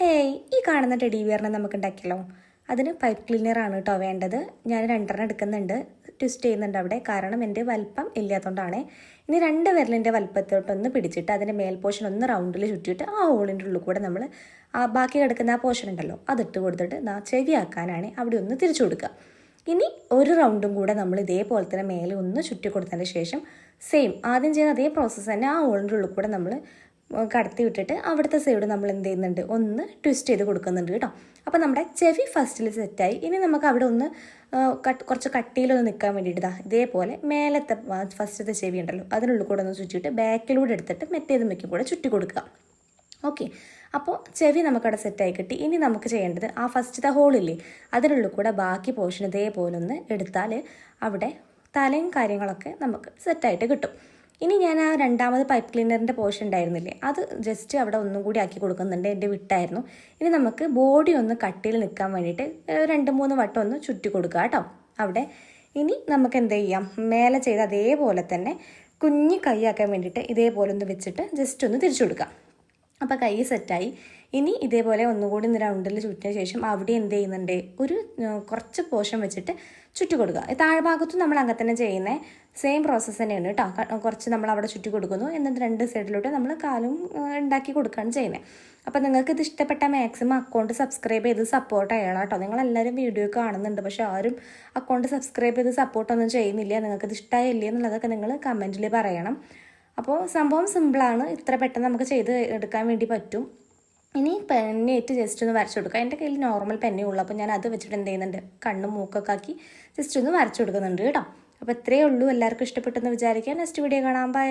Hey, ഈ കാണുന്ന teddy ബിയറിനെ നമുക്ക് ഉണ്ടാക്കിയല്ലോ. അതിന് പൈപ്പ് ക്ലീനറാണ് കേട്ടോ വേണ്ടത്. ഞാൻ 2 എടുക്കുന്നുണ്ട്, ട്വിസ്റ്റ് ചെയ്യുന്നുണ്ട് അവിടെ, കാരണം എൻ്റെ വലിപ്പം ഇല്ലാത്തതുകൊണ്ടാണ്. ഇനി 2 വിരലിൻ്റെ വലിപ്പത്തോട്ടൊന്ന് പിടിച്ചിട്ട് അതിൻ്റെ മേൽ പോർഷൻ ഒന്ന് റൗണ്ടിൽ ചുറ്റിയിട്ട് ആ ഹോളിൻ്റെ ഉള്ളിൽ കൂടെ നമ്മൾ ബാക്കി കിടക്കുന്ന ആ പോർഷൻ ഉണ്ടല്ലോ അതിട്ട് കൊടുത്തിട്ട് ചെവിയാക്കാനാണ് അവിടെ ഒന്ന് തിരിച്ചു കൊടുക്കുക. ഇനി ഒരു റൗണ്ടും കൂടെ നമ്മൾ ഇതേപോലെ തന്നെ മേലെ ഒന്ന് ചുറ്റി കൊടുത്തതിന് ശേഷം സെയിം ആദ്യം ചെയ്യുന്ന അതേ പ്രോസസ്സ് തന്നെ ആ ഹോളിൻ്റെ ഉള്ളിൽ കൂടെ നമ്മൾ കടത്തി വിട്ടിട്ട് അവിടുത്തെ സൈഡ് നമ്മൾ എന്ത് ചെയ്യുന്നുണ്ട്, ഒന്ന് ട്വിസ്റ്റ് ചെയ്ത് കൊടുക്കുന്നുണ്ട് കേട്ടോ. അപ്പോൾ നമ്മുടെ ചെവി ഫസ്റ്റിൽ സെറ്റായി. ഇനി നമുക്ക് അവിടെ ഒന്ന് കുറച്ച് കട്ടിയിലൊന്ന് നിൽക്കാൻ വേണ്ടിയിട്ട് ഇതേപോലെ മേലത്തെ ഫസ്റ്റത്തെ ചെവി ഉണ്ടല്ലോ അതിനുള്ളിൽ കൂടെ ഒന്ന് ചുറ്റിയിട്ട് ബാക്കിലൂടെ എടുത്തിട്ട് മറ്റേതുമ്മയ്ക്കും കൂടെ ചുറ്റി കൊടുക്കുക. ഓക്കെ, അപ്പോൾ ചെവി നമുക്കവിടെ സെറ്റായി കിട്ടി. ഇനി നമുക്ക് ചെയ്യേണ്ടത് ആ ഫസ്റ്റത്തെ ഹോളില്ലേ അതിനുള്ളിൽ കൂടെ ബാക്കി പോർഷൻ ഇതേപോലെ ഒന്ന് എടുത്താൽ അവിടെ തലയും കാര്യങ്ങളൊക്കെ നമുക്ക് സെറ്റായിട്ട് കിട്ടും. ഇനി ഞാൻ ആ 2ാമത് പൈപ്പ് ക്ലീനറിൻ്റെ പോർഷൻ ഉണ്ടായിരുന്നില്ലേ അത് ജസ്റ്റ് അവിടെ ഒന്നും കൂടി ആക്കി കൊടുക്കുന്നുണ്ട്, എൻ്റെ വിട്ടായിരുന്നു. ഇനി നമുക്ക് ബോഡി ഒന്ന് കട്ടിയിൽ നിൽക്കാൻ വേണ്ടിയിട്ട് 2-3 വട്ടം ഒന്ന് ചുറ്റി കൊടുക്കുക കേട്ടോ അവിടെ. ഇനി നമുക്ക് എന്ത് ചെയ്യാം, മേലെ ചെയ്ത് അതേപോലെ തന്നെ കുഞ്ഞി കൈയാക്കാൻ വേണ്ടിയിട്ട് ഇതേപോലെ ഒന്ന് വെച്ചിട്ട് ജസ്റ്റ് ഒന്ന് തിരിച്ചു കൊടുക്കാം. അപ്പോൾ കൈ സെറ്റായി. ഇനി ഇതേപോലെ ഒന്നുകൂടി റൗണ്ടിൽ ചുറ്റിയ ശേഷം അവിടെ എന്ത് ചെയ്യുന്നുണ്ട്, ഒരു കുറച്ച് പോർഷൻ വെച്ചിട്ട് ചുറ്റി കൊടുക്കുക. താഴ്ഭാഗത്തും നമ്മൾ അങ്ങനെ തന്നെ ചെയ്യുന്നത്, സെയിം പ്രോസസ്സ് തന്നെയാണ് കേട്ടോ. കുറച്ച് നമ്മൾ അവിടെ ചുറ്റി കൊടുക്കുന്നു, എന്നിട്ട് 2 സൈഡിലോട്ട് നമ്മൾ കാലും ഉണ്ടാക്കി കൊടുക്കുകയാണ് ചെയ്യുന്നത്. അപ്പോൾ നിങ്ങൾക്ക് ഇത് ഇഷ്ടപ്പെട്ട മാക്സിമം അക്കൗണ്ട് സബ്സ്ക്രൈബ് ചെയ്ത് സപ്പോർട്ട് ചെയ്യണം കേട്ടോ. നിങ്ങളെല്ലാവരും വീഡിയോ കാണുന്നുണ്ട്, പക്ഷേ ആരും അക്കൗണ്ട് സബ്സ്ക്രൈബ് ചെയ്ത് സപ്പോർട്ടൊന്നും ചെയ്യുന്നില്ല. നിങ്ങൾക്കിത് ഇഷ്ടമായില്ലേ എന്നുള്ളതൊക്കെ നിങ്ങൾ കമൻറ്റിൽ പറയണം. അപ്പോൾ സംഭവം സിമ്പിളാണ്, ഇത്ര പെട്ടെന്ന് നമുക്ക് ചെയ്ത് എടുക്കാൻ വേണ്ടി പറ്റും. ഇനി പെന്നേറ്റ് ജസ്റ്റ് ഒന്ന് വരച്ചു കൊടുക്കുക. എൻ്റെ കയ്യിൽ നോർമൽ പെന്നേ ഉള്ളൂ, അപ്പോൾ ഞാൻ അത് വെച്ചിട്ട് എന്ത് ചെയ്യുന്നുണ്ട്, കണ്ണും മൂക്കൊക്കെ ആക്കി ജസ്റ്റ് ഒന്ന് വരച്ചു കൊടുക്കുന്നുണ്ട് കേട്ടോ. അപ്പോൾ ഇത്രയേ ഉള്ളൂ. എല്ലാവർക്കും ഇഷ്ടപ്പെട്ടെന്ന് വിചാരിക്കാം. നെക്സ്റ്റ് വീഡിയോ കാണാം. ബൈ.